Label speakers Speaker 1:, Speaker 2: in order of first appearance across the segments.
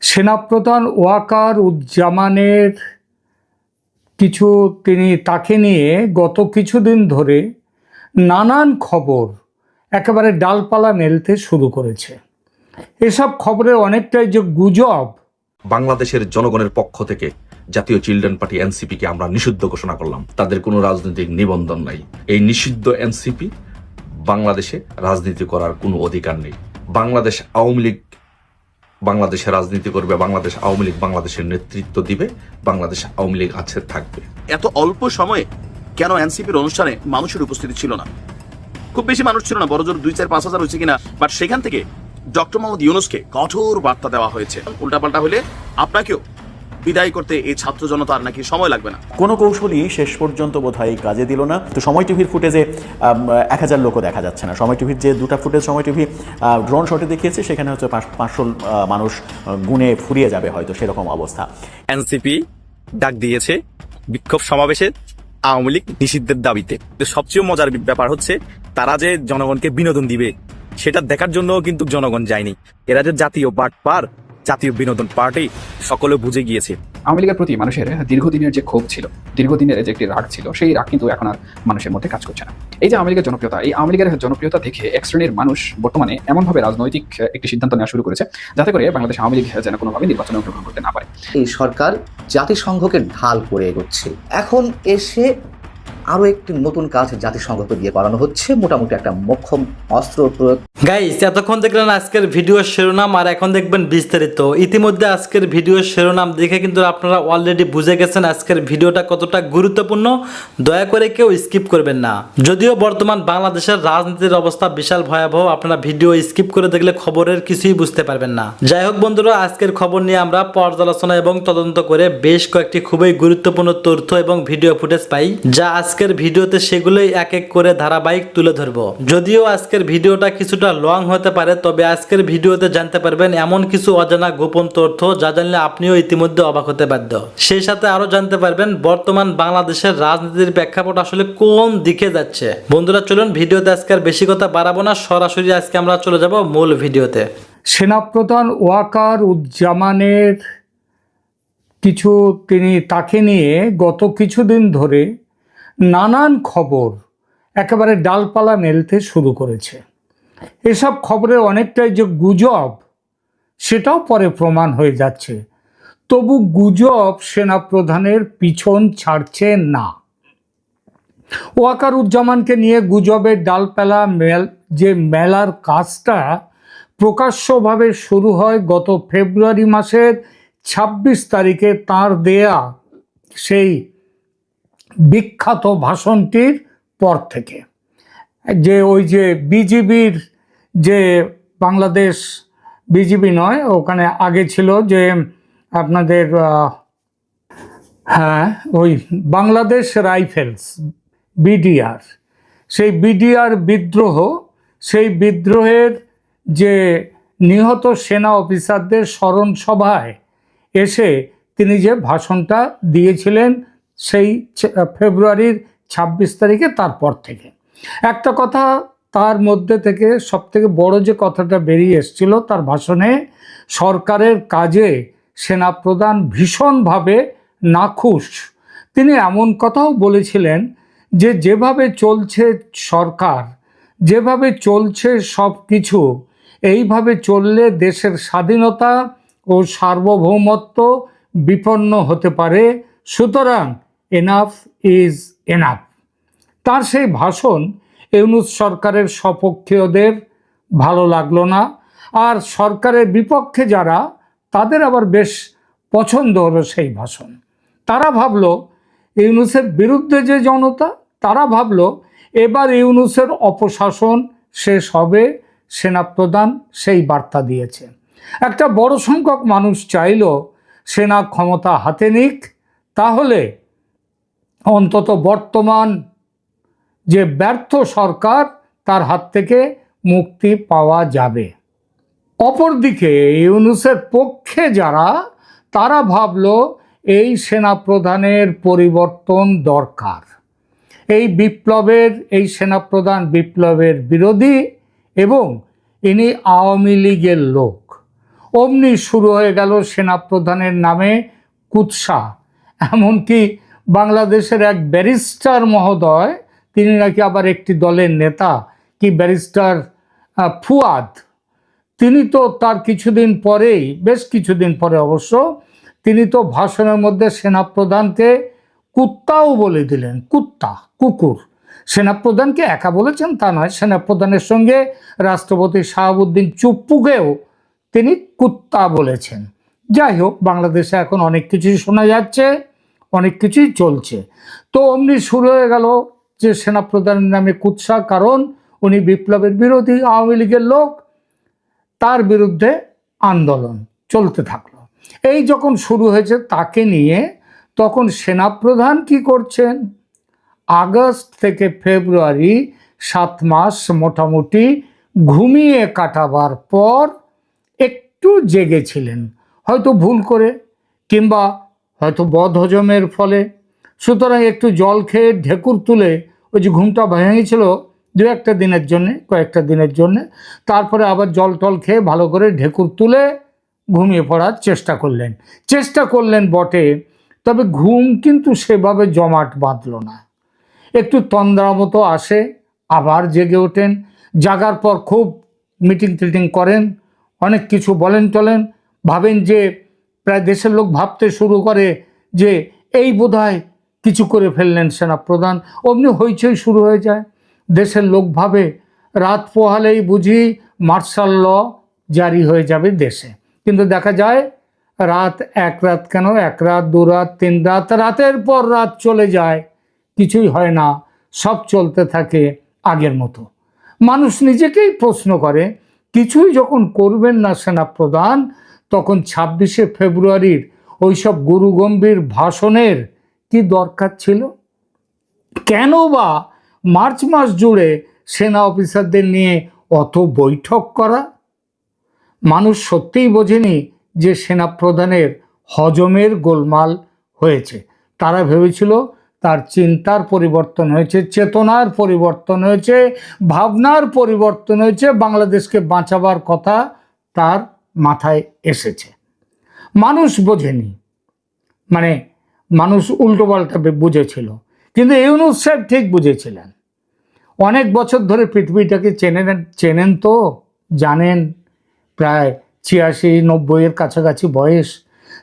Speaker 1: সেনাপ্রধান ওয়াকার উজ্জামানের তাকে নিয়ে গত কিছুদিন ধরে নানান খবর একেবারে ডালপালা মেলতে শুরু করেছে। এসব খবরের অনেকটাই যে গুজব।
Speaker 2: বাংলাদেশের জনগণের পক্ষ থেকে জাতীয় চিলড্রেন পার্টি এনসিপিকে আমরা নিষিদ্ধ ঘোষণা করলাম। তাদের কোনো রাজনৈতিক নিবন্ধন নাই। এই নিষিদ্ধ এনসিপি বাংলাদেশে রাজনীতি করার কোনো অধিকার নেই। বাংলাদেশ আওয়ামী লীগ বাংলাদেশে রাজনীতি করবে, বাংলাদেশ আওয়ামী লীগ বাংলাদেশের নেতৃত্ব দিবে, বাংলাদেশ আওয়ামী লীগ আছে থাকবে।
Speaker 3: এত অল্প সময়ে কেন এনসিপির অনুষ্ঠানে মানুষের উপস্থিতি ছিল না? খুব বেশি মানুষ ছিল না, বড় জোর 2-4-5 হাজার হয়েছে কিনা, বাট সেখান থেকে ডক্টর মোহাম্মদ ইউনূসকে কঠোর বার্তা দেওয়া হয়েছে, উল্টাপাল্টা হলে আপনাকেও বিদায় করতে এই ছাত্র জনতার নাকি সময় লাগবে না।
Speaker 4: কোনো কৌশলই শেষ পর্যন্ত বোধহয় কাজে দিল না। তো সময় টিভির ফুটেজে 1000 লোকও দেখা যাচ্ছে না। সময় টিভির যে দুটা ফুটেজ সময় টিভি ড্রোন শটে দেখিয়েছে, সেখানে হচ্ছে 500 মানুষ গুণে ফুরিয়ে যাবে হয়তো, সেরকম অবস্থা।
Speaker 5: এনসিপি ডাক দিয়েছে বিক্ষোভ সমাবেশে আওয়ামী লীগ নিষিদ্ধের দাবিতে। সবচেয়ে মজার ব্যাপার হচ্ছে তারা যে জনগণকে বিনোদন দিবে সেটা দেখার জন্য কিন্তু জনগণ যায়নি। এরা যে জাতীয় বাটপার, জাতীয় বিনোদন পার্টি সকলে বুঝে গিয়েছে।
Speaker 6: আওয়ামী লীগের প্রতি মানুষের দীর্ঘদিনের যে ক্ষোভ ছিল, দীর্ঘদিনের যে একটি রাগ ছিল, সেই রাগ কিন্তু এখন আর মানুষের মধ্যে কাজ করছে না। এই যে আওয়ামী লীগের জনপ্রিয়তা, এই আওয়ামী লীগের জনপ্রিয়তা দেখে এক শ্রেণীর মানুষ বর্তমানে এমনভাবে রাজনৈতিক একটি সিদ্ধান্ত নেওয়া শুরু করেছে যাতে করে বাংলাদেশ আওয়ামী লীগ যেন কোনোভাবে নির্বাচনে অংশগ্রহণ করতে না পারে।
Speaker 7: এই সরকার জাতিসংঘকে ঢাল করে এগোচ্ছে। এখন এসে আরো একটি নতুন কাজ জাতিসংঘকে দিয়ে করানো হচ্ছে, মোটামুটি একটা মোক্ষম অস্ত্র প্রয়োগ।
Speaker 8: গাইস, এতক্ষণ দেখলেন আজকের ভিডিওর শিরোনাম, আর এখন দেখবেন বিস্তারিত। ইতিমধ্যে আজকের ভিডিওর শিরোনাম দেখে কিন্তু আপনারা অলরেডি বুঝে গেছেন আজকের ভিডিওটা কতটা গুরুত্বপূর্ণ। দয়া করে কেউ স্কিপ করবেন না। যদিও বর্তমান বাংলাদেশের রাজনীতির অবস্থা বিশাল ভয়াবহ, আপনারা ভিডিও স্কিপ করে দেখলে খবরের কিছুই বুঝতে পারবেন না। যাই হোক বন্ধুরা, আজকের খবর নিয়ে আমরা পর্যালোচনা এবং তদন্ত করে বেশ কয়েকটি খুবই গুরুত্বপূর্ণ তথ্য এবং ভিডিও ফুটেজ পাই, যা আজকের ভিডিওতে সেগুলোই এক এক করে ধারাবাহিক তুলে ধরবো। যদিও আজকের ভিডিওটা কিছুটা লং হতে পারে, তবে আজকের ভিডিওতে জানতে পারবেন এমন কিছু অজানা গোপন তথ্য যা জানলে আপনিও ইতিমধ্যে অবাক হতে বাধ্য। সেই সাথে আরো জানতে পারবেন বর্তমান বাংলাদেশের রাজনীতির প্রেক্ষাপট আসলে কোন দিকে যাচ্ছে। বন্ধুরা চলুন ভিডিওতে আজকে আর বেশি কথা বাড়াবো না, সরাসরি আজকে আমরা চলে যাব মূল ভিডিওতে।
Speaker 1: সেনাপ্রধান ওয়াকার উজ্জামানের তাকে নিয়ে গত কিছুদিন ধরে নানান খবর একেবারে ডালপালা মেলতে শুরু করেছে। এসব খবরের অনেকটাই যে গুজব, সেটাও পরে প্রমাণ হয়ে যাচ্ছে। তবু গুজব সেনাপ্রধানের পিছন ছাড়ছে না। ওয়াকার উজ্জামানকে নিয়ে গুজবের ডালপালা মেলার কাজটা প্রকাশ্যভাবে শুরু হয় গত ফেব্রুয়ারি মাসের 26 তারিখে তাঁর দেয়া সেই বিখ্যাত ভাষণটির পর থেকে। ওই যে বিজিবির যে বাংলাদেশ, বিজিবি নয়, ওখানে আগে ছিল যে আপনাদের ওই বাংলাদেশ রাইফেলস, বিডিআর, সেই বিডিআর বিদ্রোহ, সেই বিদ্রোহের যে নিহত সেনা অফিসারদের স্মরণ সভায় এসে তিনি যে ভাষণটা দিয়েছিলেন সেই ফেব্রুয়ারির 26 তারিখে, তারপর থেকে একটা কথা তার মধ্যে থেকে সবথেকে বড় যে কথাটা বেরিয়ে এসেছিল তার ভাষণে, সরকারের কাজে সেনাপ্রধান ভীষণভাবে নাখুশ। তিনি এমন কথাও বলেছিলেন যে যেভাবে চলছে সরকার, যেভাবে চলছে সব কিছু, এইভাবে চললে দেশের স্বাধীনতা ও সার্বভৌমত্ব বিপন্ন হতে পারে, সুতরাং এনাফ ইজ এনাফ। তার সেই ভাষণ ইউনূস সরকারের সপক্ষীয়দের ভালো লাগলো না, আর সরকারের বিপক্ষে যারা, তাদের আবার বেশ পছন্দ হলো সেই ভাষণ। তারা ভাবলো ইউনূসের বিরুদ্ধে যে জনতা, তারা ভাবলো এবার ইউনূসের অপশাসন শেষ হবে, সেনাপ্রধান সেই বার্তা দিয়েছে। একটা বড় সংখ্যক মানুষ চাইল সেনা ক্ষমতা হাতে নিক, তাহলে অন্তত বর্তমান যে ব্যর্থ সরকার তার হাত থেকে মুক্তি পাওয়া যাবে। অপরদিকে ইউনূসের পক্ষে যারা, তারা ভাবলো এই সেনাপ্রধানের পরিবর্তন দরকার। এই সেনাপ্রধান বিপ্লবের বিরোধী এবং ইনি আওয়ামী লীগের লোক। অমনি শুরু হয়ে গেল সেনাপ্রধানের নামে কুৎসা। এমনকি বাংলাদেশের এক ব্যারিস্টার মহোদয়, তিনি নাকি আবার একটি দলের নেতা, কি ব্যারিস্টার ফুয়াদ, তিনি তো তার কিছুদিন পরেই, বেশ কিছুদিন পরে অবশ্য, তিনি তো ভাষণের মধ্যে সেনাপ্রধানকে কুত্তাও বলে দিলেন। কুত্তা, কুকুর। সেনাপ্রধানকে একা বলেছেন তা নয়, সেনাপ্রধানের সঙ্গে রাষ্ট্রপতি শাহাবুদ্দিন চুপ্পুকেও তিনি কুত্তা বলেছেন। যাই হোক, বাংলাদেশে এখন অনেক কিছুই শোনা যাচ্ছে, অনেক কিছুই চলছে। তো অমনি শুরু হয়ে গেল যে সেনাপ্রধানের নামে কুৎসা, কারণ উনি বিপ্লবের বিরোধী, আওয়ামী লীগের লোক, তার বিরুদ্ধে আন্দোলন চলতে থাকলো। এই যখন শুরু হয়েছে তাকে নিয়ে, তখন সেনাপ্রধান কি করছেন, আগস্ট থেকে ফেব্রুয়ারি 7 মাস মোটামুটি ঘুমিয়ে কাটাবার পর একটু জেগেছিলেন, হয়তো ভুল করে কিংবা হয়তো বদহজমের ফলে। সুতরাং একটু জল খেয়ে ঢেকুর তুলে, ওই যে ঘুমটা ভেঙেছিল কয়েকটা দিনের জন্য, তারপরে আবার জল টল খেয়ে ভালো করে ঢেকুর তুলে ঘুমিয়ে পড়ার চেষ্টা করলেন বটে, তবে ঘুম কিন্তু সেভাবে জমাট বাঁধল না। একটু তন্দ্রা মতো আসে, আবার জেগে ওঠেন, জাগার পর খুব মিটিং টিটিং করেন, অনেক কিছু বলেন টলেন, ভাবেন যে প্রায় দেশের লোক ভাবতে শুরু করে যে এই বোধহয় কিছু করে ফেললেন সেনাপ্রধান। অমনি হইচই শুরু হয়ে যায়, দেশের লোক ভাবে রাত পোহালেই বুঝি মার্শাল ল জারি হয়ে যাবে দেশে। কিন্তু দেখা যায় এক রাত কেন, 1 রাত 2 রাত 3 রাত, রাতের পর রাত চলে যায়, কিছুই হয় না, সব চলতে থাকে আগের মতো। মানুষ নিজেকেই প্রশ্ন করে, কিছুই যখন করবেন না সেনাপ্রধান, তখন 26শে ফেব্রুয়ারির ওইসব গুরুগম্ভীর ভাষণের কি দরকার ছিল? কেন বা মার্চ মাস জুড়ে সেনা অফিসারদের নিয়ে অত বৈঠক করা? মানুষ সত্যিই বোঝেনি যে সেনাপ্রধানের হজমের গোলমাল হয়েছে। তারা ভেবেছিল তার চিন্তার পরিবর্তন হয়েছে, চেতনার পরিবর্তন হয়েছে, ভাবনার পরিবর্তন হয়েছে, বাংলাদেশকে বাঁচাবার কথা তার মাথায় এসেছে। মানুষ বোঝেনি, মানে মানুষ উল্টোপাল্টা বুঝেছিল, কিন্তু ইউনূস সাহেব ঠিক বুঝেছিলেন। অনেক বছর ধরে পৃথিবীটাকে চেনেন তো, জানেন, প্রায় 86-90 কাছাকাছি বয়স।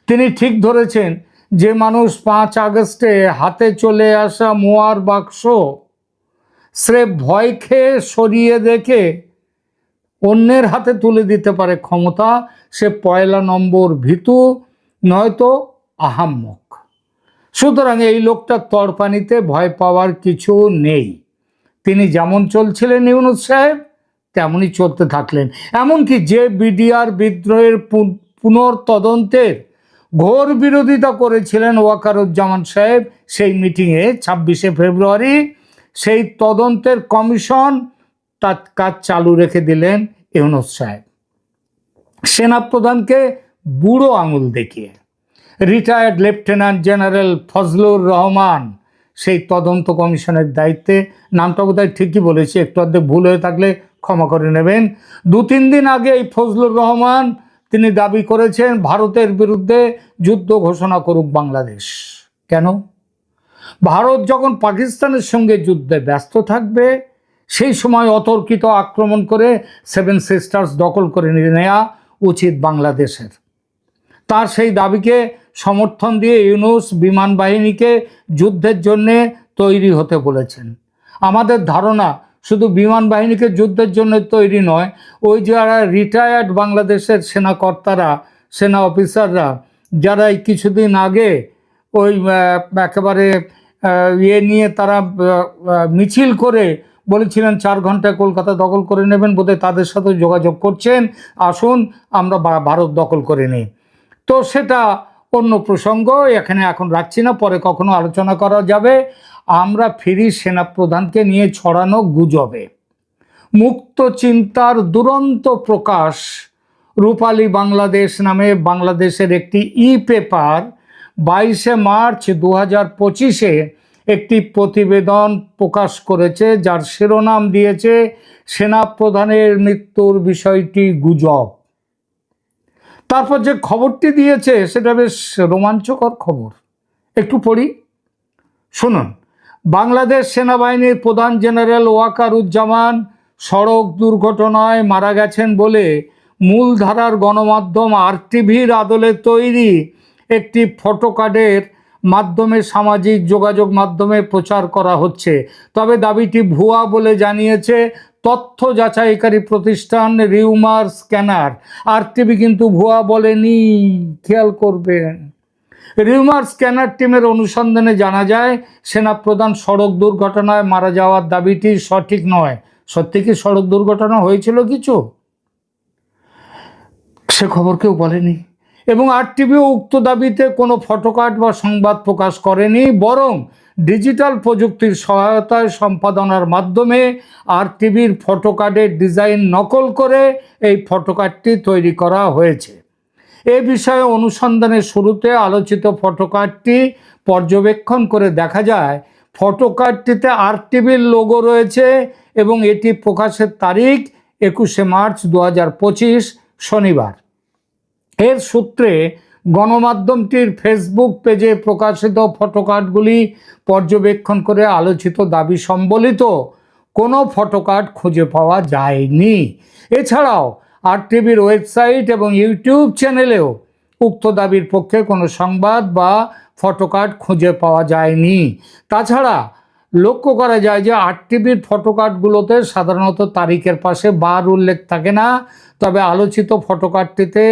Speaker 1: তিনি ঠিক ধরেছেন যে মানুষ 5 আগস্টে হাতে চলে আসা মোয়ার বাক্স স্রেফ ভয় খেয়ে সরিয়ে দেখে অন্যের হাতে তুলে দিতে পারে ক্ষমতা, সে 1 নম্বর ভীতু, নয়তো আহাম্মক। সুতরাং এই লোকটার তরপানিতে ভয় পাওয়ার কিছু নেই। তিনি যেমন চলছিলেন ইউনূস সাহেব, তেমনই চলতে থাকলেন। এমনকি যে বিডিআর বিদ্রোহের পুনর্তদন্তের ঘোর বিরোধিতা করেছিলেন ওয়াকারুজ্জামান সাহেব, সেই মিটিংয়ে 26শে ফেব্রুয়ারি সেই তদন্তের কমিশন তার কাজ চালু রেখে দিলেন ইউনূস সাহেব, সেনাপ্রধানকে বুড়ো আঙুল দেখিয়ে। Retired lieutenant general Fazlur Rahman সেই তদন্ত কমিশনের দায়িত্বে, নামটা বোধহয় ঠিকই বলেছি, একটু অর্ধেক ভুল হয়ে থাকলে ক্ষমা করে নেবেন। 2-3 দিন আগে এই ফজলুর রহমান তিনি দাবি করেছেন ভারতের বিরুদ্ধে যুদ্ধ ঘোষণা করুক বাংলাদেশ। কেন? ভারত যখন পাকিস্তানের সঙ্গে যুদ্ধে ব্যস্ত থাকবে, সেই সময় অতর্কিত আক্রমণ করে 7 সিস্টার্স দখল করে নেওয়া উচিত বাংলাদেশের। তার সেই দাবিকে সমর্থন দিয়ে ইউনূস বিমান বাহিনীকে যুদ্ধের জন্যে তৈরি হতে বলেছেন। আমাদের ধারণা শুধু বিমান বাহিনীকে যুদ্ধের জন্য তৈরি নয়, ওই যারা রিটায়ার্ড বাংলাদেশের সেনাকর্তারা, সেনা অফিসাররা, যারা এই কিছুদিন আগে ওই একেবারে নিয়ে তারা মিছিল করে বলেছিলেন 4 ঘন্টায় কলকাতা দখল করে নেবেন, বোধহয় তাদের সাথে যোগাযোগ করছেন, আসুন আমরা ভারত দখল করে নিই। তো সেটা অন্য প্রসঙ্গ, এখানে এখন রাখছি না, পরে কখনো আলোচনা করা যাবে। আমরা ফিরি সেনাপ্রধানকে নিয়ে ছড়ানো গুজবে। মুক্ত চিন্তার দুরন্ত প্রকাশ রূপালী বাংলাদেশ নামে বাংলাদেশের একটি পেপার 22শে মার্চ 2025-এ একটি প্রতিবেদন প্রকাশ করেছে, যার শিরোনাম দিয়েছে সেনাপ্রধানের মৃত্যুর বিষয়টি গুজব। তারপর যে খবরটি দিয়েছে সেটা বেশ রোমাঞ্চকর খবর, একটু পড়ি, শুনুন। বাংলাদেশ সেনাবাহিনীর প্রধান জেনারেল ওয়াকারুজ্জামান সড়ক দুর্ঘটনায় মারা গেছেন বলে মূলধারার গণমাধ্যম আরটিভির আদলে তৈরি একটি ফটোকার্ডের মাধ্যমে সামাজিক যোগাযোগ মাধ্যমে প্রচার করা হচ্ছে। তবে দাবিটি ভুয়া বলে জানিয়েছে তথ্য যাচাইকারী প্রতিষ্ঠান রিউমার স্ক্যানার। আরটিভি কিন্তু ভুয়া বলেনি, খেয়াল করবেন। রিউমার স্ক্যানার টিমের অনুসন্ধানে জানা যায় সেনাপ্রধান সড়ক দুর্ঘটনায় মারা যাওয়ার দাবিটি সঠিক নয়। সত্যি কি সড়ক দুর্ঘটনা হয়েছিল কিছু? সে খবর কেউ বলেনি এবং আরটিভিও উক্ত দাবিতে কোনো ফটোকার্ড বা সংবাদ প্রকাশ করেনি, বরং ডিজিটাল প্রযুক্তির সহায়তায় সম্পাদনার মাধ্যমে আরটিভির ফটোকার্ডের ডিজাইন নকল করে এই ফটোকার্ডটি তৈরি করা হয়েছে। এ বিষয়ে অনুসন্ধানের শুরুতে আলোচিত ফটোকার্ডটি পর্যবেক্ষণ করে দেখা যায় ফটোকার্ডটিতে আরটিভির লোগো রয়েছে এবং এটি প্রকাশের তারিখ 21শে মার্চ 2025 শনিবার। এর সূত্রে গণমাধ্যমটির ফেসবুক পেজে প্রকাশিত ফটোকার্ডগুলি পর্যবেক্ষণ করে আলোচিত দাবি সম্বলিত কোনো ফটোকার্ড খুঁজে পাওয়া যায়নি। এছাড়াও আরটিভির ওয়েবসাইট এবং ইউটিউব চ্যানেলেও উক্ত দাবির পক্ষে কোনো সংবাদ বা ফটোকার্ড খুঁজে পাওয়া যায়নি। তাছাড়া লক্ষ্য করা যায় যে আরটিভির ফটোকার্ডগুলোতে সাধারণত তারিখের পাশে বার উল্লেখ থাকে না, তবে আলোচিত ফটোকার্ডটিতে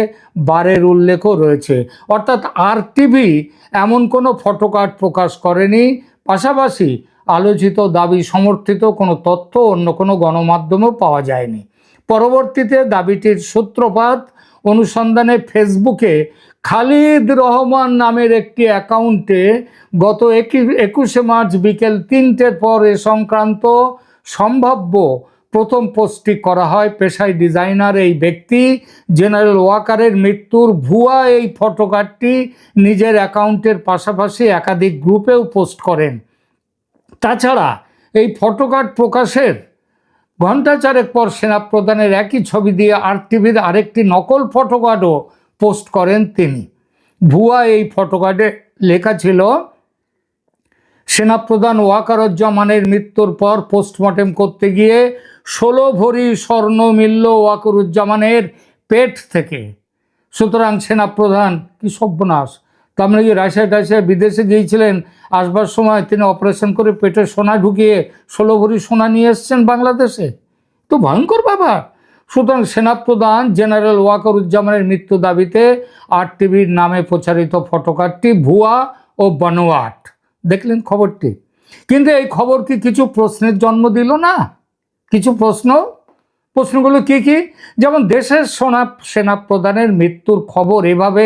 Speaker 1: বারের উল্লেখও রয়েছে। অর্থাৎ আরটিভি এমন কোনো ফটোকার্ড প্রকাশ করেনি। পাশাপাশি আলোচিত দাবি সমর্থিত কোনো তথ্য অন্য কোনো গণমাধ্যমেও পাওয়া যায়নি। পরবর্তীতে দাবিটির সূত্রপাত অনুসন্ধানে ফেসবুকে খালিদ রহমান নামের একটি অ্যাকাউন্টে গত 21শে মার্চ বিকেল 3টের পর এ সংক্রান্ত সম্ভাব্য প্রথম পোস্টটি করা হয়। পেশায় ডিজাইনার এই ব্যক্তি জেনারেল ওয়াকারের মৃত্যুর ভুয়া এই ফটোকার্ডটি নিজের অ্যাকাউন্টের পাশাপাশি একাধিক গ্রুপেও পোস্ট করেন। তাছাড়া এই ফটোকার্ড প্রকাশের ঘণ্টা চারেক পর সেনাপ্রধানের একই ছবি দিয়ে আরটিভির আরেকটি নকল ফটোকার্ডও পোস্ট করেন তিনি। ভুয়া এই ফটোকার্ডে লেখা ছিল, সেনাপ্রধান ওয়াকারুজ্জামানের মৃত্যুর পর পোস্টমর্টেম করতে গিয়ে 16 ভরি স্বর্ণ মিলল ওয়াকারুজ্জামানের পেট থেকে। সুতরাং সেনাপ্রধান কি সর্বনাশ! তার মানে কি রাশিয়া বিদেশে গিয়েছিলেন, আসবার সময় তিনি অপারেশন করে পেটে সোনা ঢুকিয়ে 16 ভরি সোনা নিয়ে এসছেন বাংলাদেশে? তো ভয়ঙ্কর ব্যাপার। সুতরাং সেনাপ্রধান জেনারেল ওয়াকারুজ্জামানের মৃত্যু দাবিতে আরটিভির নামে প্রচারিত ফটোকার্ডটি ভুয়া ও বানোয়াট। দেখলেন খবরটি? কিন্তু এই খবর কি কিছু প্রশ্নের জন্ম দিল না? কিছু প্রশ্নগুলো কি কি? যেমন দেশের সেনাপ্রধানের মৃত্যুর খবর এভাবে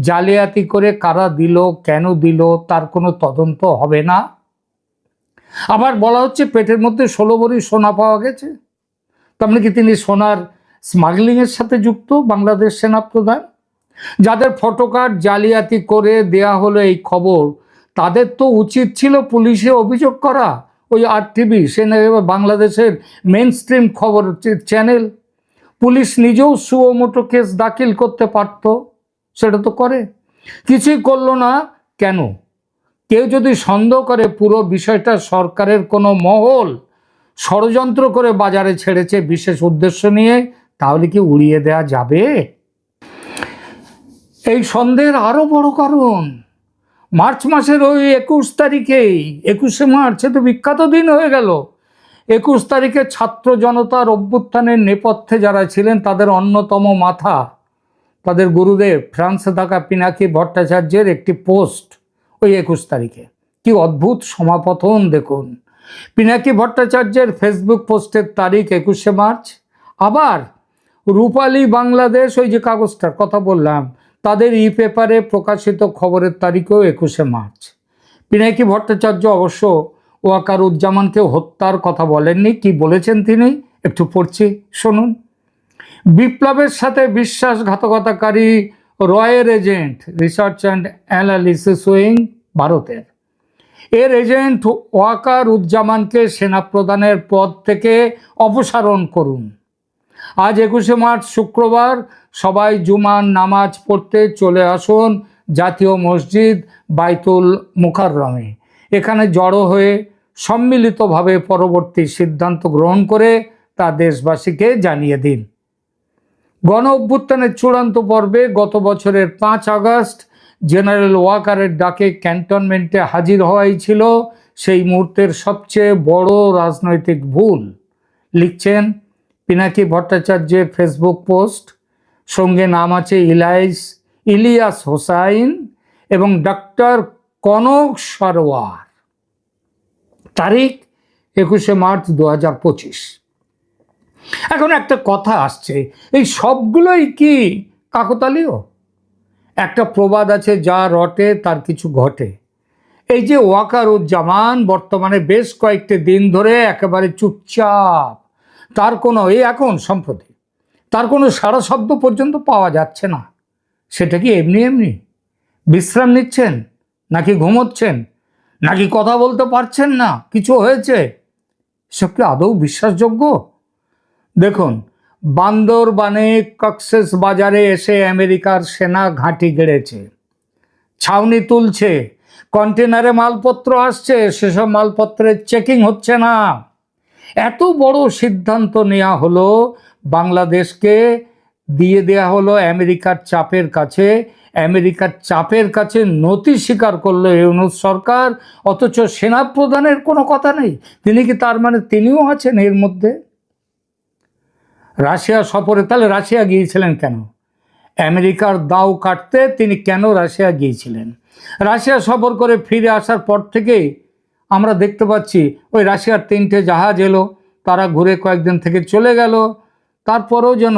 Speaker 1: জালিয়াতি করে কারা দিল, কেন দিল, তার কোনো তদন্ত হবে না? আবার বলা হচ্ছে পেটের মধ্যে 16 ভরি সোনা পাওয়া গেছে। তার মানে কি তিনি সোনার স্মাগলিংয়ের সাথে যুক্ত বাংলাদেশ সেনাপ্রধান? যাদের ফটোকার্ড জালিয়াতি করে দেয়া হলো এই খবর, তাদের তো উচিত ছিল পুলিশে অভিযোগ করা। ওই আরটিভি বাংলাদেশের মেন স্ট্রিম খবর চ্যানেল, পুলিশ নিজেও সুমোটো কেস দাখিল করতে পারত, সেটা তো করে, কিছুই করলো না। কেন? কেউ যদি সন্দেহ করে পুরো বিষয়টা সরকারের কোনো মহল ষড়যন্ত্র করে বাজারে ছেড়েছে বিশেষ উদ্দেশ্য নিয়ে, তাহলে কি উড়িয়ে দেওয়া যাবে? এই সন্দেহের আরও বড় কারণ, মার্চ মাসের ওই 21 তারিখেই, 21শে মার্চ, তো বিখ্যাত দিন হয়ে গেল। 21 তারিখে ছাত্র জনতার অভ্যুত্থানের নেপথ্যে যারা ছিলেন তাদের অন্যতম মাথা, তাদের গুরুদেব ফ্রান্সে থাকা পিনাকি ভট্টাচার্যের একটি পোস্ট ওই 21 তারিখে। কি অদ্ভুত সমাপতন দেখুন। পিনাকি ভট্টাচার্যের ফেসবুক পোস্টের তারিখ 21শে মার্চ। আবার রূপালী বাংলাদেশ, ওই যে কাগজটার কথা বললাম, তাদের পেপারে প্রকাশিত খবরের তারিখও 21শে মার্চ। পিনাকি ভট্টাচার্য অবশ্য ওয়াকারুজ্জামানকে হত্যার কথা বলেননি। কি বলেছেন তিনি একটু পড়ছি, শুনুন। বিপ্লবের সাথে বিশ্বাসঘাতকতাকারী রয়ের agent research and analysis wing ভারতের, এর এজেন্ট ওয়াকারুজ্জামানকে সেনাপ্রধানের পদ থেকে অপসারণ করুন। আজ 21শে মার্চ শুক্রবার সবাই জুমার নামাজ পড়তে চলে আসুন জাতীয় মসজিদ বাইতুল মুকাররমে। এখানে জড়ো হয়ে সম্মিলিতভাবে পরবর্তী সিদ্ধান্ত গ্রহণ করে তা দেশবাসীকে জানিয়ে দিন। গণ অভ্যুত্থানের চূড়ান্ত পর্বে গত বছরের 5 আগস্ট জেনারেল ওয়াকারের ডাকে ক্যান্টনমেন্টে হাজির হওয়াই ছিল সেই মুহূর্তের সবচেয়ে বড় রাজনৈতিক ভুল, লিখছেন পিনাকি ভট্টাচার্যের ফেসবুক পোস্ট। সঙ্গে নাম আছে ইলিয়াস হোসাইন এবং ডক্টর কনক সরোয়ার। তারিখ 21শে মার্চ 2025। এখন একটা কথা আসছে, এই সবগুলোই কি কাকতালীয়? একটা প্রবাদ আছে, যা রটে তার কিছু ঘটে। এই যে ওয়াকারুজ্জামান বর্তমানে বেশ কয়েকটি দিন ধরে একেবারে চুপচাপ, তার কোনো এখন সম্প্রতি তার কোনো সাড়া শব্দ পর্যন্ত পাওয়া যাচ্ছে না। সেটা কি এমনি এমনি বিশ্রাম নিচ্ছেন, নাকি ঘুমোচ্ছেন, নাকি কথা বলতে পারছেন না, কিছু হয়েছে? এসব কি আদৌ বিশ্বাসযোগ্য? দেখুন, বান্দরবানে কক্সেস বাজারে এসে আমেরিকার সেনা ঘাঁটি গেড়েছে, ছাউনি তুলছে, কন্টেনারে মালপত্র আসছে, সেসব মালপত্রের চেকিং হচ্ছে না। এত বড় সিদ্ধান্ত নেওয়া হলো, বাংলাদেশকে দিয়ে দেয়া হলো আমেরিকার চাপের কাছে। আমেরিকার চাপের কাছে নতি স্বীকার করলো ইউনূস সরকার, অথচ সেনা প্রধানের কোনো কথা নেই। তিনি কি তার মানে তিনিও আছেন এর মধ্যে? রাশিয়া সফরে, তাহলে রাশিয়া গিয়েছিলেন কেন? আমেরিকার দাও কাটতে তিনি কেন রাশিয়া গিয়েছিলেন? রাশিয়া সফর করে ফিরে আসার পর থেকেই আমরা দেখতে পাচ্ছি ওই রাশিয়ার 3টে জাহাজ এলো, তারা ঘুরে কয়েকদিন থেকে চলে গেল। তারপরেও যেন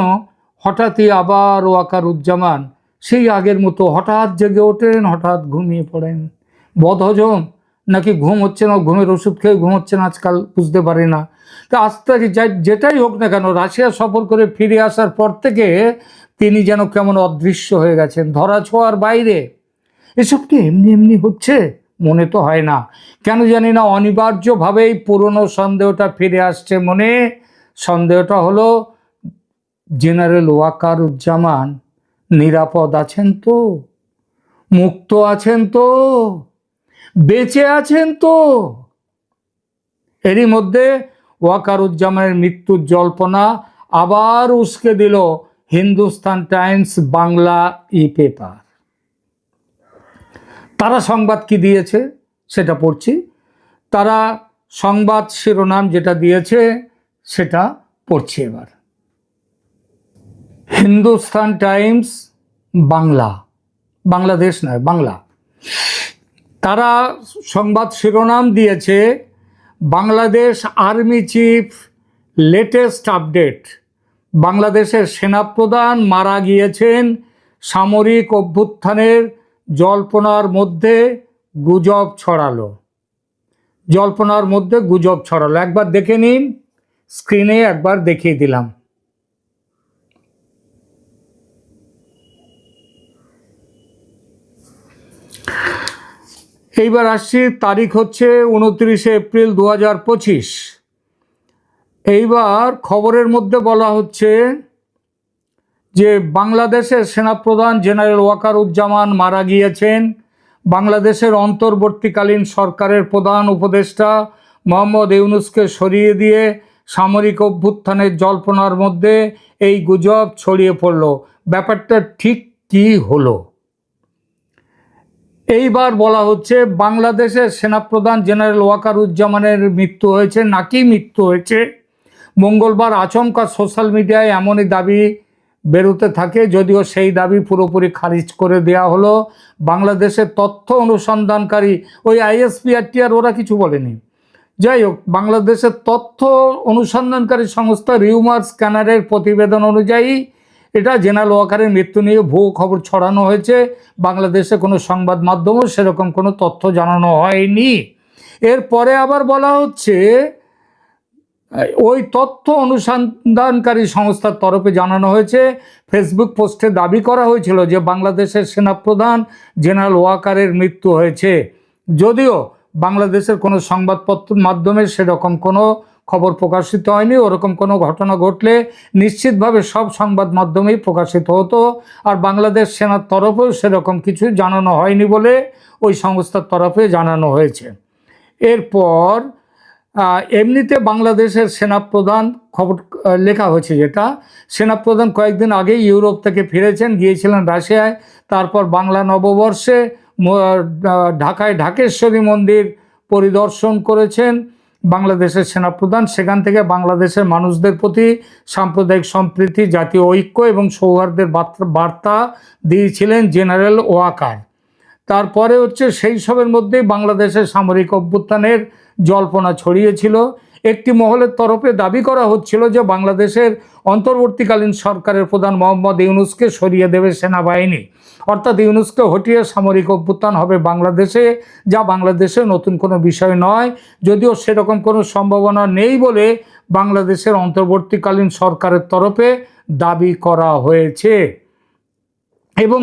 Speaker 1: হঠাৎই আবার ওয়াকারুজ্জামান সেই আগের মতো হঠাৎ জেগে ওঠেন, হঠাৎ ঘুমিয়ে পড়েন। বদহজম নাকি ঘুম হচ্ছে না, ঘুমের ওষুধ খেয়ে ঘুমোচ্ছেন আজকাল, বুঝতে পারি না। তা আস্তে যেটাই হোক না কেন, রাশিয়া সফর করে ফিরে আসার পর থেকে তিনি যেন কেমন অদৃশ্য হয়ে গেছেন, ধরা ছোঁয়ার বাইরে। এসব কি এমনি এমনি হচ্ছে? মনে তো হয় না, কেন জানি না অনিবার্যভাবেই পুরনো সন্দেহটা ফিরে আসছে মনে। সন্দেহটা হলো, জেনারেল ওয়াকারুজ্জামান নিরাপদ আছেন তো, মুক্ত আছেন তো, বেঁচে আছেন তো? এরই মধ্যে ওয়াকারুজ্জামানের মৃত্যুর জল্পনা আবার উস্কে দিল হিন্দুস্তান টাইমস বাংলা পেপার। তারা সংবাদ কি দিয়েছে সেটা পড়ছি। তারা সংবাদ শিরোনাম যেটা দিয়েছে সেটা পড়ছি এবার। হিন্দুস্তান টাইমস বাংলা, বাংলাদেশ নয়, বাংলা। তারা সংবাদ শিরোনাম দিয়েছে, Bangladesh army chief latest update. বাংলাদেশের সেনাপ্রধান মারা গিয়েছেন, সামরিক অভ্যুত্থানের জল্পনার মধ্যে গুজব ছড়ালো। জল্পনার মধ্যে গুজব ছড়ালো, একবার দেখে নিন, স্ক্রিনে একবার দেখিয়ে দিলাম। এইবার আসছি, তারিখ হচ্ছে 29শে এপ্রিল 2025। এইবার খবরের মধ্যে বলা হচ্ছে যে বাংলাদেশের সেনাপ্রধান জেনারেল ওয়াকারুজ্জামান মারা গিয়েছেন। বাংলাদেশের অন্তর্বর্তীকালীন সরকারের প্রধান উপদেষ্টা মোহাম্মদ ইউনূসকে সরিয়ে দিয়ে সামরিক অভ্যুত্থানের জল্পনার মধ্যে এই গুজব ছড়িয়ে পড়ল। ব্যাপারটা ঠিক কী হলো? এইবার বলা হচ্ছে বাংলাদেশের সেনাপ্রধান জেনারেল ওয়াকারুজ্জামানের মৃত্যু হয়েছে, নাকি মৃত্যু হয়েছে। মঙ্গলবার আচমকা সোশ্যাল মিডিয়ায় এমনই দাবি বেরোতে থাকে, যদিও সেই দাবি পুরোপুরি খারিজ করে দেওয়া হলো। বাংলাদেশের তথ্য অনুসন্ধানকারী ওই ISPRTR ওরা কিছু বলেনি। যাই হোক, বাংলাদেশের তথ্য অনুসন্ধানকারী সংস্থা রিউমার স্ক্যানারের প্রতিবেদন অনুযায়ী এটা জেনারেল ওয়াকারের মৃত্যু নিয়ে ভুয়ো খবর ছড়ানো হয়েছে। বাংলাদেশে কোনো সংবাদ মাধ্যমও সেরকম কোনো তথ্য জানানো হয়নি। এরপরে আবার বলা হচ্ছে ওই তথ্য অনুসন্ধানকারী সংস্থার তরফে জানানো হয়েছে, ফেসবুক পোস্টে দাবি করা হয়েছিল যে বাংলাদেশের সেনাপ্রধান জেনারেল ওয়াকারের মৃত্যু হয়েছে, যদিও বাংলাদেশের কোনো সংবাদপত্র মাধ্যমে সেরকম কোনো খবর প্রকাশিত হয়নি। ওরকম কোনো ঘটনা ঘটলে নিশ্চিতভাবে সব সংবাদ মাধ্যমেই প্রকাশিত হতো। আর বাংলাদেশ সেনার তরফেও সেরকম কিছু জানানো হয়নি বলে ওই সংস্থার তরফে জানানো হয়েছে। এরপর এমনিতে বাংলাদেশের সেনাপ্রধান খবর লেখা হয়েছে, যেটা সেনাপ্রধান কয়েকদিন আগে ইউরোপ থেকে ফিরেছেন, গিয়েছিলেন রাশিয়ায়। তারপর বাংলা নববর্ষে ঢাকায় ঢাকেশ্বরী মন্দির পরিদর্শন করেছেন বাংলাদেশের সেনাপ্রধান। সেখান থেকে বাংলাদেশের মানুষদের প্রতি সাম্প্রদায়িক সম্প্রীতি, জাতীয় ঐক্য এবং সৌহার্দ্যের বার্তা দিয়েছিলেন জেনারেল ওয়াকার। তারপরে হচ্ছে সেই সবের মধ্যেই বাংলাদেশের সামরিক অভ্যুত্থানের জল্পনা ছড়িয়েছিল। একটি মহলের তরফে দাবি করা হচ্ছিল যে বাংলাদেশের অন্তর্বর্তীকালীন সরকারের প্রধান মোহাম্মদ ইউনূসকে সরিয়ে দেবে সেনাবাহিনী, অর্থাৎ ইউনূসকে হটিয়ে সামরিক অভ্যুত্থান হবে বাংলাদেশে, যা বাংলাদেশে নতুন কোনো বিষয় নয়। যদিও সেরকম কোনো সম্ভাবনা নেই বলে বাংলাদেশের অন্তর্বর্তীকালীন সরকারের তরফে দাবি করা হয়েছে। এবং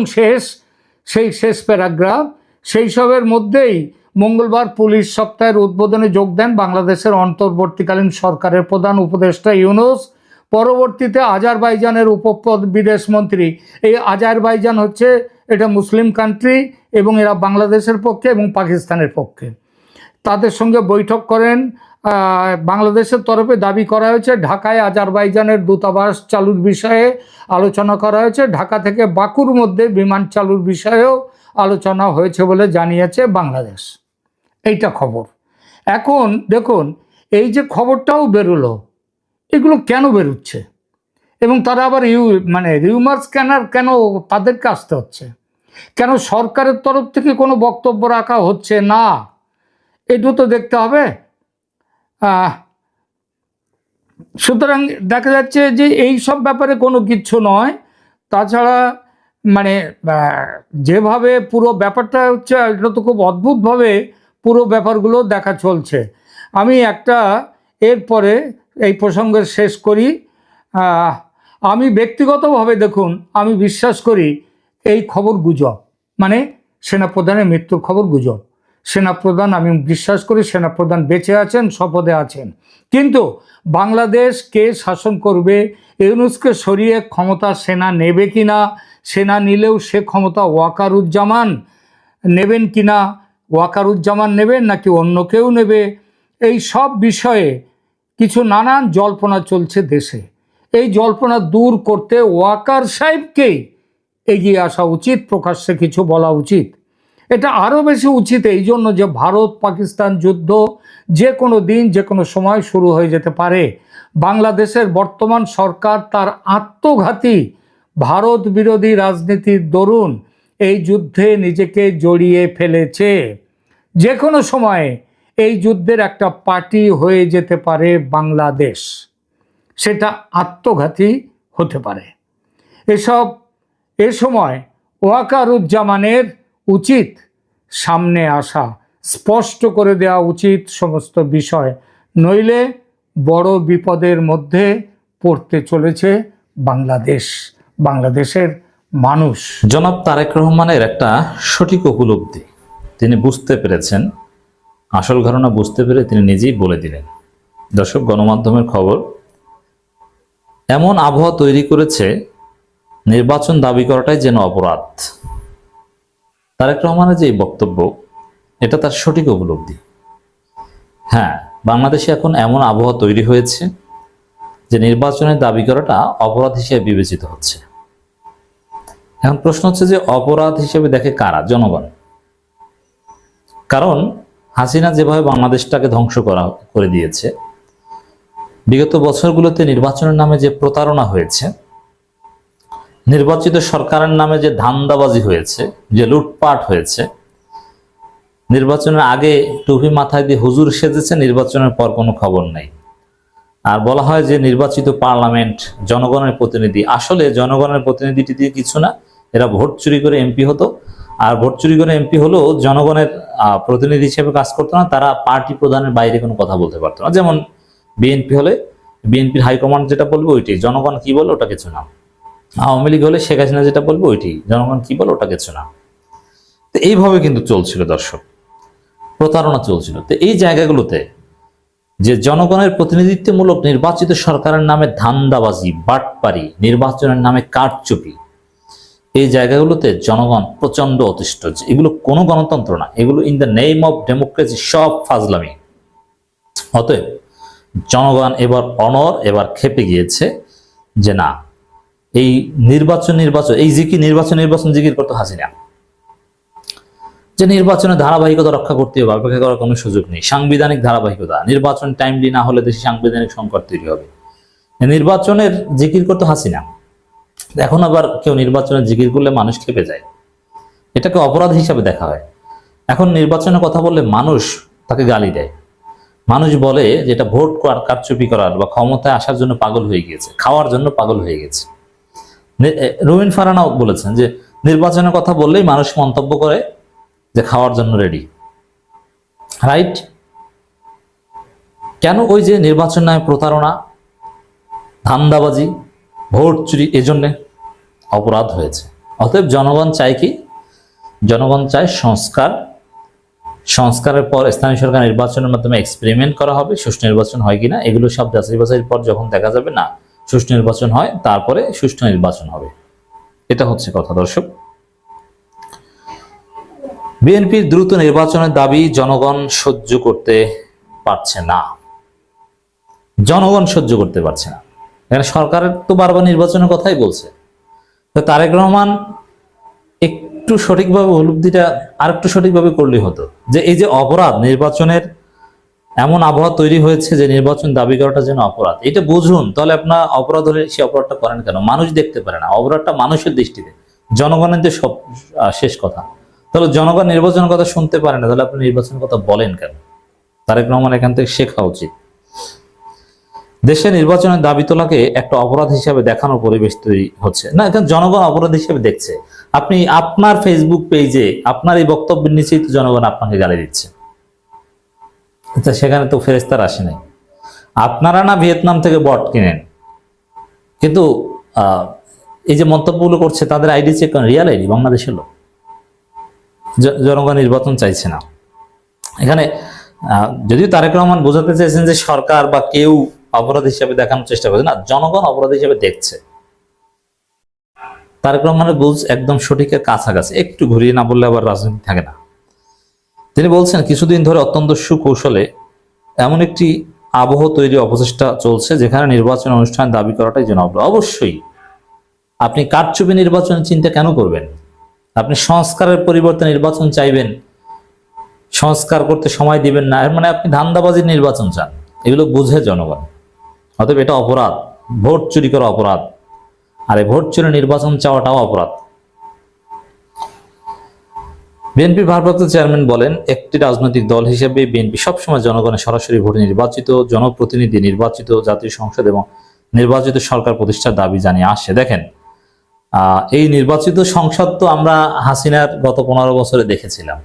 Speaker 1: সেই শেষ প্যারাগ্রাফ, সেই সবের মধ্যেই মঙ্গলবার পুলিশ সপ্তাহের উদ্বোধনে যোগ দেন বাংলাদেশের অন্তর্বর্তীকালীন সরকারের প্রধান উপদেষ্টা ইউনূস। পরবর্তীতে আজারবাইজানের বিদেশমন্ত্রী, এই আজারবাইজান হচ্ছে এটা মুসলিম কান্ট্রি এবং এরা বাংলাদেশের পক্ষে এবং পাকিস্তানের পক্ষে, তাদের সঙ্গে বৈঠক করেন। বাংলাদেশের তরফে দাবি করা হয়েছে ঢাকায় আজারবাইজানের দূতাবাস চালুর বিষয়ে আলোচনা করা হয়েছে। ঢাকা থেকে বাকুর মধ্যে বিমান চালুর বিষয়েও আলোচনা হয়েছে বলে জানিয়েছে বাংলাদেশ। এইটা খবর। এখন দেখুন, এই যে খবরটাও বেরোলো, এগুলো কেন বেরোচ্ছে এবং তারা আবার রিউমার স্ক্যানার কেন তাদেরকে আসতে হচ্ছে, কেন সরকারের তরফ থেকে কোনো বক্তব্য রাখা হচ্ছে না, এটু তো দেখতে হবে। সুতরাং দেখা যাচ্ছে যে এই সব ব্যাপারে কোনো কিচ্ছু নয়। তাছাড়া যেভাবে পুরো ব্যাপারটা হচ্ছে, এটা তো খুব অদ্ভুতভাবে পুরো ব্যাপারগুলো দেখা চলছে। আমি একটা এরপরে এই প্রসঙ্গে শেষ করি। আমি ব্যক্তিগতভাবে দেখুন, আমি বিশ্বাস করি এই খবর গুজব, সেনাপ্রধানের মৃত্যুর খবর গুজব। সেনাপ্রধান, আমি বিশ্বাস করি সেনাপ্রধান বেঁচে আছেন, শপথে আছেন, কিন্তু বাংলাদেশ কে শাসন করবে, ইউনূসকে সরিয়ে ক্ষমতা সেনা নেবে কিনা, সেনা নিলেও সে ক্ষমতা ওয়াকারুজ্জামান নেবেন কিনা, ওয়াকারুজ্জামান নেবেন নাকি অন্য কেউ নেবে, এই সব বিষয়ে কিছু নানান জল্পনা চলছে দেশে। এই জল্পনা দূর করতে ওয়াকার সাহেবকেই এগিয়ে আসা উচিত, প্রকাশ্যে কিছু বলা উচিত। এটা আরও বেশি উচিত এই জন্য যে ভারত পাকিস্তান যুদ্ধ যে কোনো দিন যে কোনো সময় শুরু হয়ে যেতে পারে। বাংলাদেশের বর্তমান সরকার তার আত্মঘাতী ভারত বিরোধী রাজনীতির দরুন এই যুদ্ধে নিজেকে জড়িয়ে ফেলেছে। যে কোনো সময়ে এই যুদ্ধের একটা পার্টি হয়ে যেতে পারে বাংলাদেশ, সেটা আত্মঘাতী হতে পারে। এ সময় ওয়াকারুজ্জামানের উচিত সামনে আসা, স্পষ্ট করে দেওয়া উচিত সমস্ত বিষয়, নইলে বড় বিপদের মধ্যে পড়তে চলেছে বাংলাদেশের মানুষ।
Speaker 9: জনাব তারেক রহমানের একটা সঠিক উপলব্ধি, তিনি বুঝতে পেরেছেন, আসল ঘটনা বুঝতে পেরে তিনি নিজেই বলে দিলেন। দর্শক, গণমাধ্যমের খবর এমন আবহাওয়া তৈরি করেছে, নির্বাচন দাবি করাটাই যেন অপরাধ। তারেক রহমানের যে বক্তব্য, এটা তার সঠিক উপলব্ধি। হ্যাঁ, বাংলাদেশে এখন এমন আবহাওয়া তৈরি হয়েছে যে নির্বাচনের দাবি করাটা অপরাধ হিসেবে বিবেচিত হচ্ছে। এখন প্রশ্ন হচ্ছে যে অপরাধ হিসেবে দেখে কারা? জনগণ। কারণ হাসিনা যেভাবে বাংলাদেশটাকে ধ্বংস করে দিয়েছে, বিগত বছরগুলোতে নির্বাচনের নামে যে প্রতারণা হয়েছে, নির্বাচিত সরকারের নামে যে ধান্দাবাজি হয়েছে, যে লুটপাট হয়েছে, নির্বাচনের আগে টুপি মাথায় দিয়ে হুজুর সেজেছে, নির্বাচনের পর কোনো খবর নেই। আর বলা হয় যে নির্বাচিত পার্লামেন্ট জনগণের প্রতিনিধি, আসলে জনগণের প্রতিনিধিটি দিয়ে কিছু না, এরা ভোট চুরি করে এমপি হতো। আর ভোট চুরি করে এমপি হলেও জনগণের প্রতিনিধি হিসেবে কাজ করতো না, তারা পার্টি প্রধানের বাইরে কোনো কথা বলতে পারতো না। যেমন বিএনপি হলে বিএনপির হাইকমান্ড যেটা বলবে ওইটাই, জনগণ কি বলে ওটা কিছু না। আওয়ামী লীগ হলে শেখ হাসিনা যেটা বলবে ওইটাই, জনগণ কি বলে ওটা কিছু না। তো এইভাবে কিন্তু চলছিল দর্শক, প্রতারণা চলছিল। তো এই জায়গাগুলোতে যে জনগণের প্রতিনিধিত্বমূলক নির্বাচিত সরকারের নামে ধান্দাবাজি, বাটপারি, নির্বাচনের নামে কারচুপি, এই জায়গাগুলোতে জনগণ প্রচন্ড অতিষ্ঠ। এগুলো কোনো গণতন্ত্র না, এগুলো in the name of democracy, সব ফাজলামি। অতএব জনগণ এবার খেপে গিয়েছে যে না, এই নির্বাচন এই নির্বাচন জিকির করতে হাসিনা, যে নির্বাচনের ধারাবাহিকতা রক্ষা করতে হবে, অপেক্ষা করার কোনো সুযোগ নেই। সাংবিধানিক ধারাবাহিকতা, নির্বাচন টাইমলি না হলে দেশে সাংবিধানিক সংকট তৈরি হবে। নির্বাচনের জিকির করতে হাসিনা, এখন আবার কেউ নির্বাচনের জিকির করলে মানুষ খেপে যায়, এটাকে অপরাধ হিসাবে দেখা হয়। এখন নির্বাচনের কথা বললে মানুষ তাকে গালি দেয়, মানুষ বলে যে এটা ভোট কারচুপি করার বা ক্ষমতায় আসার জন্য পাগল হয়ে গিয়েছে, খাওয়ার জন্য পাগল হয়ে গেছে। রুমিন ফারহানাও বলেছেন যে নির্বাচনের কথা বললেই মানুষ মন্তব্য করে যে খাওয়ার জন্য রেডি, রাইট? কেন? ওই যে নির্বাচন নামে প্রতারণা, ধান্দাবাজি, ভোট চুরি, এজন্যে অপরাধ হয়েছে। অতএব জনগণ চায় কি? জনগণ চায় সংস্কারের পর স্থানীয় সরকার নির্বাচনের মাধ্যমে এক্সপেরিমেন্ট করা হবে, সুষ্ঠু নির্বাচন হয় কিনা এগুলো সব যাচাই বাছাইয়ের পর যখন দেখা যাবে না সুষ্ঠু নির্বাচন হয়, তারপরে সুষ্ঠু নির্বাচন হবে। এটা হচ্ছে কথা দর্শক। বিএনপির দ্রুত নির্বাচনের দাবি জনগণ সহ্য করতে পারছে না, জনগণ সহ্য করতে পারছে না। এখানে সরকারের তো বারবার নির্বাচনের কথাই বলছে, তো তারেক রহমান একটু সঠিকভাবে উপলব্ধিটা আর একটু সঠিকভাবে করলেই হতো, যে এই যে অপরাধ, নির্বাচনের এমন আবহাওয়া তৈরি হয়েছে যে নির্বাচন দাবি করাটা যেন অপরাধ, এটা বুঝুন। তাহলে আপনার অপরাধ হলে সে অপরাধটা করেন কেন? মানুষ দেখতে পারে না, অপরাধটা মানুষের দৃষ্টিতে, জনগণের যে সব শেষ কথা। তাহলে জনগণ নির্বাচনের কথা শুনতে পারে না, তাহলে আপনি নির্বাচনের কথা বলেন কেন? তারেক রহমান এখান থেকে শেখা উচিত। দেশে নির্বাচনের দাবি তোলাকে একটা অপরাধ হিসাবে দেখানোর পরিবেশ তৈরি হচ্ছে না, এখন জনগণ অপরাধ হিসেবে দেখছে। আপনি আপনার ফেসবুক পেজে আপনার এই বক্তব্যের নিচেই তো জনগণ আপনাকে গালি দিচ্ছে, সেখানে তো ফেরেস্তার আসে নাই। আপনারা না ভিয়েতনাম থেকে বট কিনেন, কিন্তু এই যে মন্তব্যগুলো করছে তাদের আইডি চেক করেন, রিয়াল আইডি, বাংলাদেশের লোক। জনগণ নির্বাচন চাইছে না। এখানে যদিও তারেক রহমান বোঝাতে চাইছেন যে সরকার বা কেউ অপরাধ হিসেবে দেখানোর চেষ্টা করছে, না, জনগণ অপরাধ হিসেবে দেখছে। তারেক রহমানের বুঝ একদম সঠিকের কাছাকাছি, একটু ঘুরিয়ে না বললে আবার রাজনীতি থাকে না। তিনি বলছেন কিছুদিন ধরে অত্যন্ত সুকৌশলে এমন একটি আবহ তৈরি অপচেষ্টা চলছে যেখানে নির্বাচন অনুষ্ঠান দাবি করাটাই যেন অবশ্যই। আপনি কারচুপি নির্বাচনের চিন্তা কেন করবেন? আপনি সংস্কারের পরিবর্তে নির্বাচন চাইবেন, সংস্কার করতে সময় দিবেন না, এর মানে আপনি ধান্দাবাজির নির্বাচন চান। এগুলো বুঝে জনগণ। অতএব এটা অপরাধ, ভোট চুরি করা অপরাধ, আর এই ভোট চুরি নির্বাচন চাওয়াটাও অপরাধ। বিএনপির ভারপ্রাপ্ত চেয়ারম্যান বলেন, একটি রাজনৈতিক দল হিসেবে বিএনপি সবসময় জনগণের সরাসরি ভোটে নির্বাচিত জনপ্রতিনিধি, নির্বাচিত জাতীয় সংসদ এবং নির্বাচিত সরকার প্রতিষ্ঠার দাবি জানিয়ে আসছে। দেখেন, এই নির্বাচিত সংসদ তো আমরা হাসিনার গত 15 বছরে দেখেছিলাম।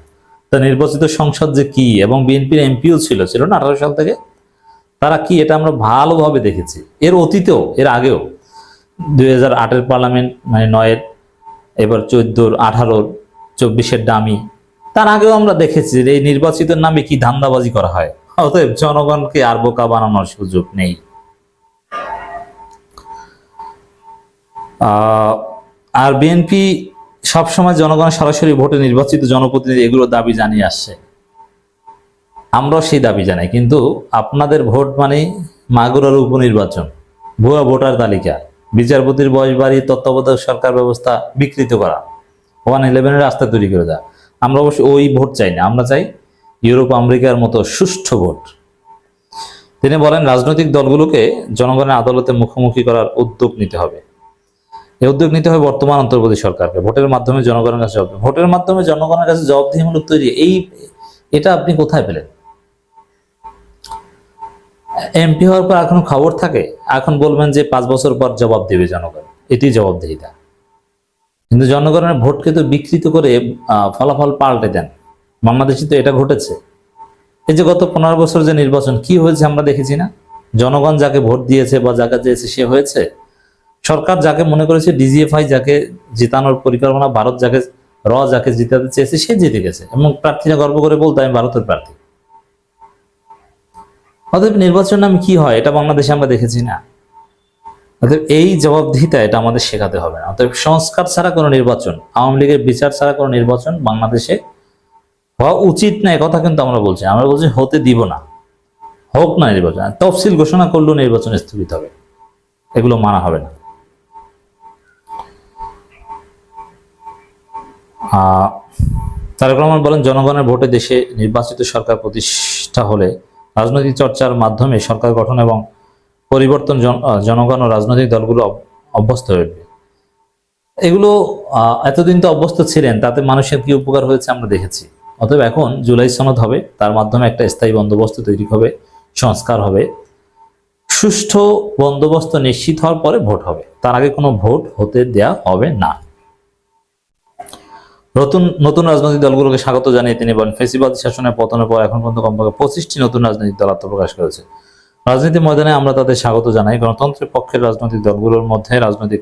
Speaker 9: তো নির্বাচিত সংসদ যে কি, এবং বিএনপির এমপিও ছিল না 18 সাল থেকে, তারা কি এটা আমরা ভালোভাবে দেখেছি। এর অতীতেও, এর আগেও 2008-এর পার্লামেন্ট, মানে 9-এর, এবার 14-র, 18-র, 24-এর ডামি, তার আগেও আমরা দেখেছি যে এই নির্বাচিতের নামে কি ধান্দাবাজি করা হয়। অতএব জনগণকে আর বোকা বানানোর সুযোগ নেই। আর বিএনপি সবসময় জনগণের সরাসরি ভোটে নির্বাচিত জনপ্রতিনিধি এগুলো দাবি জানিয়ে আসছে, আমরাও সেই দাবি জানাই। কিন্তু আপনাদের ভোট মানে মাগুরার উপনির্বাচন, ভুয়া ভোটার তালিকা, বিচারপতির বয়স বাড়িয়ে তত্ত্বাবধায়ক সরকার ব্যবস্থা বিকৃত করা, 111-এর রাস্তা তৈরি করে দেওয়া। আমরা অবশ্য ওই ভোট চাই না, আমরা চাই ইউরোপ আমেরিকার মতো সুষ্ঠু ভোট। তিনি বলেন, রাজনৈতিক দলগুলোকে জনগণের আদালতে মুখোমুখি করার উদ্যোগ নিতে হবে। এই উদ্যোগ নিতে হবে বর্তমান অন্তর্বর্তী সরকারকে। ভোটের মাধ্যমে জনগণের কাছে ভোটের মাধ্যমে জনগণের কাছে জবাবদিহিমূলক তৈরি, এটা আপনি কোথায় পেলেন? এমপি হওয়ার পর এখনো খবর থাকে, এখন বলবেন যে 5 বছর পর জবাব দেবে জনগণ, এটি জবাবদিহিতা। কিন্তু জনগণের ভোটকে তো বিকৃত করে ফলাফল পাল্টে দেন। বাংলাদেশে তো এটা ঘটেছে। এই যে গত 15 বছর যে নির্বাচন কি হয়েছে আমরা দেখেছি না? জনগণ যাকে ভোট দিয়েছে বা যাকে চেয়েছে সে হয়েছে। সরকার যাকে মনে করেছে, ডিজিএফআই যাকে জিতানোর পরিকল্পনা, ভারত যাকে জিতাতে চেয়েছে সে জিতে গেছে, এবং প্রার্থীরা গর্ব করে বলতো আমি ভারতের প্রার্থী। অতএব নির্বাচন নামে কি হয় এটা বাংলাদেশে আমরা দেখেছি না। অতএব এই জবাবদিহিতা এটা আমাদের শেখাতে হবে না। অতএব সংস্কার ছাড়া কোনো নির্বাচন, আওয়ামী লীগের বিচার ছাড়া কোনো নির্বাচন বাংলাদেশে হওয়া উচিত না, কথা কিন্তু আমরা বলছি হতে দিব না, হোক না নির্বাচন। তফসিল ঘোষণা করলেও নির্বাচন স্থগিত হবে, এগুলো মানা হবে না। তারেক রহমান বলেন, জনগণের ভোটে দেশে নির্বাচিত সরকার প্রতিষ্ঠা হলে রাজনৈতিক চর্চার মাধ্যমে সরকার গঠন এবং পরিবর্তন জনগণ ও রাজনৈতিক দলগুলো অভ্যস্ত হয়ে উঠবে। এগুলো এতদিন তো অভ্যস্ত ছিলেন, তাতে মানুষের কি উপকার হয়েছে আমরা দেখেছি। অতএব এখন জুলাই সনদ হবে, তার মাধ্যমে একটা স্থায়ী বন্দোবস্ত তৈরি হবে, সংস্কার হবে, সুষ্ঠু বন্দোবস্ত নিশ্চিত হওয়ার পরে ভোট হবে, তার আগে কোনো ভোট হতে দেয়া হবে না। নতুন রাজনৈতিক দলগুলোকে স্বাগত জানিয়ে তিনি বলেন, ফ্যাসিবাদী শাসনের পতনের পর এখন পর্যন্ত কমপক্ষে 25টি নতুন রাজনৈতিক দল আত্মপ্রকাশ করেছে। রাজনীতি ময়দানে আমরা তাদের স্বাগত জানাই। গণতন্ত্রের পক্ষের রাজনৈতিক দলগুলোর মধ্যে রাজনৈতিক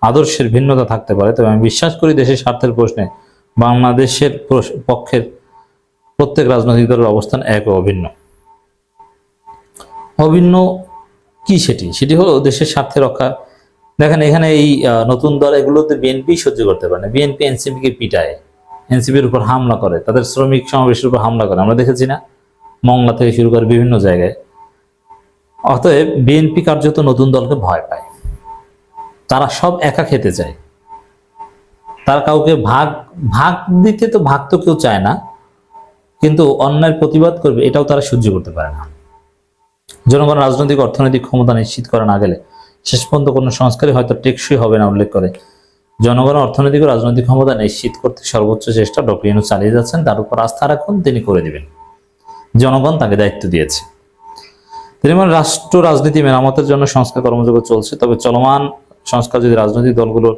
Speaker 9: আদর্শের ভিন্নতা থাকতে পারে, তবে আমি বিশ্বাস করি দেশের স্বার্থের প্রশ্নে বাংলাদেশের পক্ষের প্রত্যেক রাজনৈতিক দলের অবস্থান এক ও অভিন্ন। অভিন্ন কি সেটি হলো দেশের স্বার্থে রক্ষা। দেখেন এখানে এই নতুন দল এগুলোতে বিএনপি সহ্য করতে পারে না। বিএনপি এনসিপিকে পিটায়, এনসিপির উপর হামলা করে, তাদের শ্রমিক সমাবেশের উপর হামলা করে, আমরা দেখেছি না, মংলা থেকে শুরু করে বিভিন্ন জায়গায়। অতএব বিএনপি কার্যত নতুন দলকে ভয় পায়, তারা সব একা খেতে চায়, তারা কাউকে ভাগ দিতে তো ভাগ তো কেউ চায় না, কিন্তু অন্যায়ের প্রতিবাদ করবে এটাও তারা সহ্য করতে পারে না। জনগণ রাজনৈতিক অর্থনৈতিক ক্ষমতা নিশ্চিত করা না গেলে শেষ পর্যন্ত কোনো সংস্কারই হয়তো টেকসই হবে না। উল্লেখ করে জনগণ অর্থনৈতিক ও রাজনৈতিক ক্ষমতা নিশ্চিত করতে সর্বোচ্চ চেষ্টা ডক্টর ইউনূস চালিয়ে যাচ্ছেন, তার উপর আস্থা রাখুন, তিনি করে দিবেন, জনগণ তাকে দায়িত্ব দিয়েছে। তিনি বলেন, রাষ্ট্র রাজনীতি মেরামতের জন্য সংস্কার কর্মযোগ্য চলছে, তবে চলমান সংস্কার যদি রাজনৈতিক দলগুলোর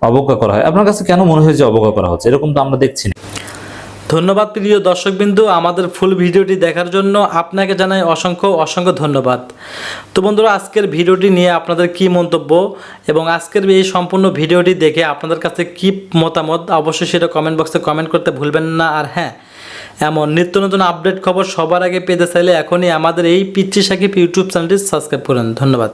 Speaker 9: অবজ্ঞা করা হয়। আপনার কাছে কেন মনে হয় যে অবজ্ঞা করা হচ্ছে? এরকম তো আমরা দেখছি না।
Speaker 8: ধন্যবাদ প্রিয় দর্শকবিন্দু, আমাদের ফুল ভিডিওটি দেখার জন্য আপনাকে জানাই অসংখ্য ধন্যবাদ। তো বন্ধুরা, আজকের ভিডিওটি নিয়ে আপনাদের কি মন্তব্য এবং আজকের এই সম্পূর্ণ ভিডিওটি দেখে আপনাদের কাছে কি মতামত, অবশ্যই সেটা কমেন্ট বক্সে কমেন্ট করতে ভুলবেন না। আর হ্যাঁ, এমন নিত্য নতুন আপডেট খবর সবার আগে পেতে চাইলে এখনই আমাদের এই পিচ্চি সাকিব ইউটিউব চ্যানেলটি সাবস্ক্রাইব করুন। ধন্যবাদ।